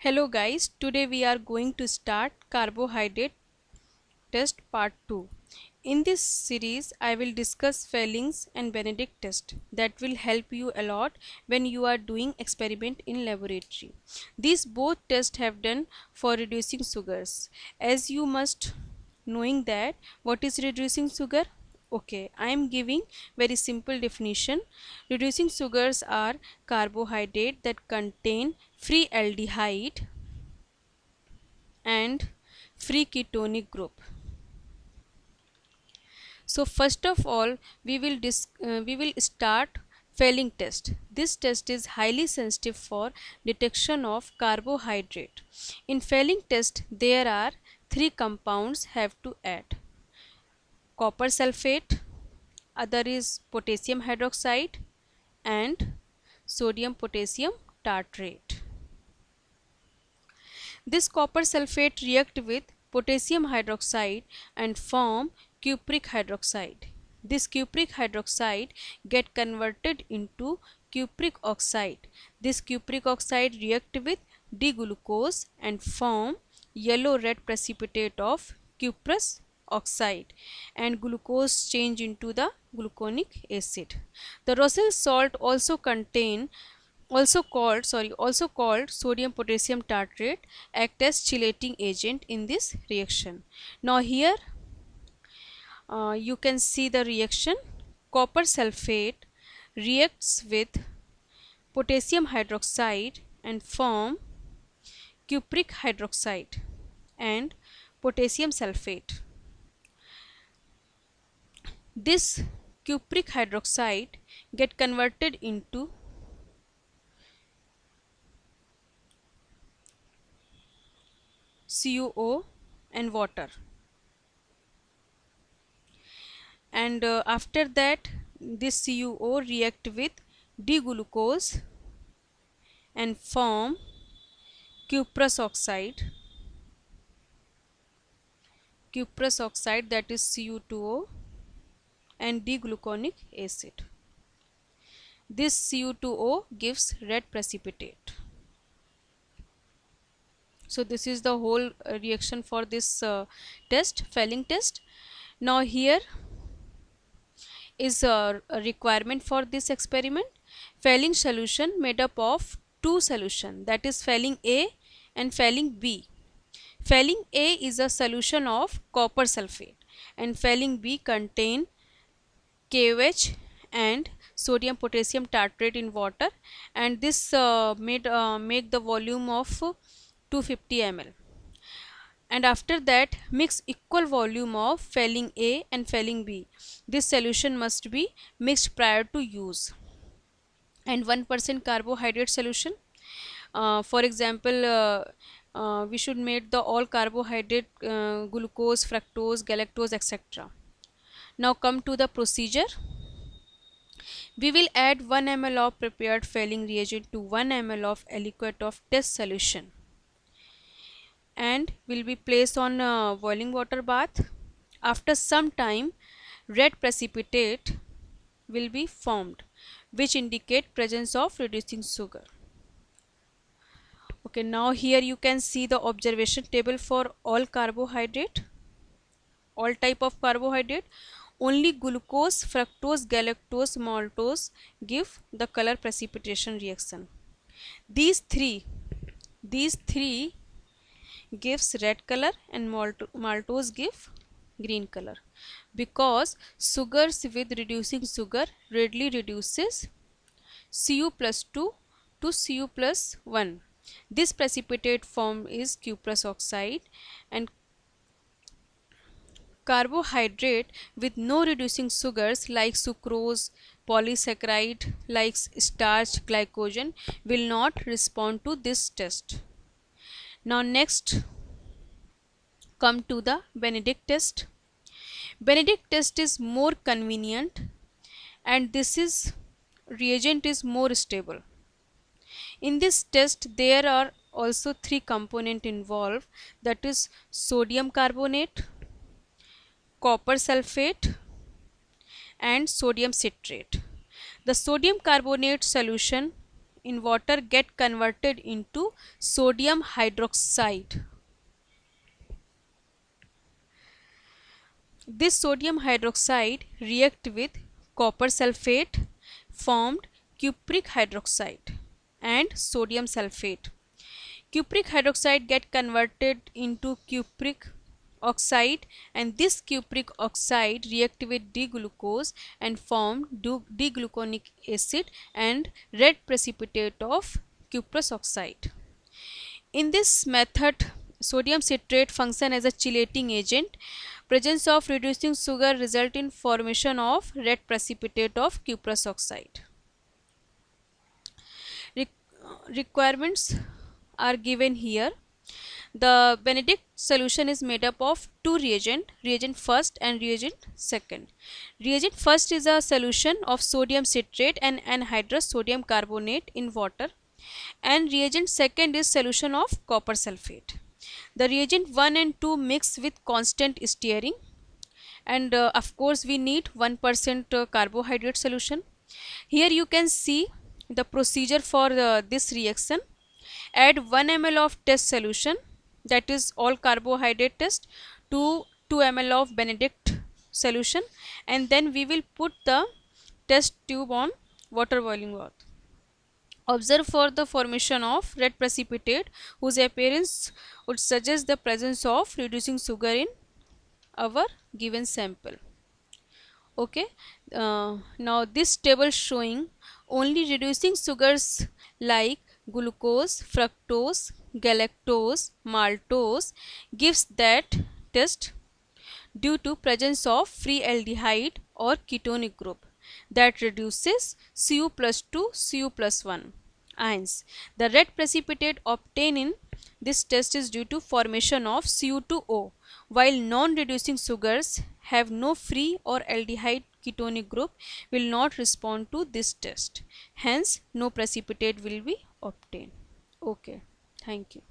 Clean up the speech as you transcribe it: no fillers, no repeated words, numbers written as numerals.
Hello guys, today we are going to start carbohydrate test part 2. In this series I will discuss Fellings and Benedict test that will help you a lot when you are doing experiment in laboratory. These both tests have done for reducing sugars. As you must knowing that what is reducing sugar? Okay, I am giving very simple definition. Reducing sugars are carbohydrate that contain free aldehyde and free ketonic group. So first of all we will start Fehling test. This test is highly sensitive for detection of carbohydrate. In Fehling test there are three compounds have to add: copper sulfate, other is potassium hydroxide and sodium potassium tartrate. This copper sulfate react with potassium hydroxide and form cupric hydroxide. This cupric hydroxide get converted into cupric oxide. This cupric oxide react with D-glucose and form yellow-red precipitate of cuprous oxide, and glucose change into the gluconic acid. The Rossel salt also called sodium potassium tartrate act as chelating agent in this reaction. Now here you can see the reaction. Copper sulfate reacts with potassium hydroxide and form cupric hydroxide and potassium sulfate. This cupric hydroxide get converted into CuO and water, and after that this CuO react with D-glucose and form cuprous oxide that is Cu2O and D-gluconic acid. This Cu2O gives red precipitate. So this is the whole reaction for this test, Fehling test. Now here is a requirement for this experiment. Fehling solution made up of two solutions, that is Fehling A and Fehling B. Fehling A is a solution of copper sulfate and Fehling B contain KOH and sodium potassium tartrate in water, and this make the volume of 250 ml. And after that mix equal volume of Fehling A and Fehling B. This solution must be mixed prior to use. And 1% carbohydrate solution. For example, we should make the all carbohydrate glucose, fructose, galactose, etc. Now come to the procedure. We will add 1 ml of prepared Fehling reagent to 1 ml of aliquot of test solution and will be placed on a boiling water bath. After some time red precipitate will be formed which indicate presence of reducing sugar. Okay, now here you can see the observation table for all carbohydrate, all type of carbohydrate. Only glucose, fructose, galactose, maltose give the color precipitation reaction. These three gives red color and maltose give green color, because sugars with reducing sugar readily reduces Cu plus 2 to Cu plus 1. This precipitate form is cuprous oxide, and carbohydrate with no reducing sugars like sucrose, polysaccharide like starch, glycogen will not respond to this test. Now next come to the Benedict test. Benedict test is more convenient and this is reagent is more stable. In this test there are also three components involved, that is sodium carbonate, copper sulfate and sodium citrate. The sodium carbonate solution in water get converted into sodium hydroxide. This sodium hydroxide react with copper sulfate, formed cupric hydroxide and sodium sulfate. Cupric hydroxide get converted into cupric oxide, and this cupric oxide react with D-glucose and form D-gluconic acid and red precipitate of cuprous oxide. In this method, sodium citrate function as a chelating agent. Presence of reducing sugar result in formation of red precipitate of cuprous oxide. Requirements are given here. The Benedict solution is made up of two reagents, reagent first and reagent second. Reagent first is a solution of sodium citrate and anhydrous sodium carbonate in water, and reagent second is solution of copper sulfate. The reagent 1 and 2 mix with constant stirring, and of course we need 1% carbohydrate solution. Here you can see the procedure for this reaction. Add 1 ml of test solution, that is all carbohydrate test, to 2 ml of Benedict solution, and then we will put the test tube on water boiling bath. Observe for the formation of red precipitate whose appearance would suggest the presence of reducing sugar in our given sample. Okay, now this table showing only reducing sugars like glucose, fructose, galactose, maltose gives that test due to presence of free aldehyde or ketonic group that reduces Cu plus 2 Cu plus 1 ions. The red precipitate obtained in this test is due to formation of Cu2O, while non-reducing sugars have no free or aldehyde ketonic group will not respond to this test. Hence, no precipitate will be obtained. Okay, thank you.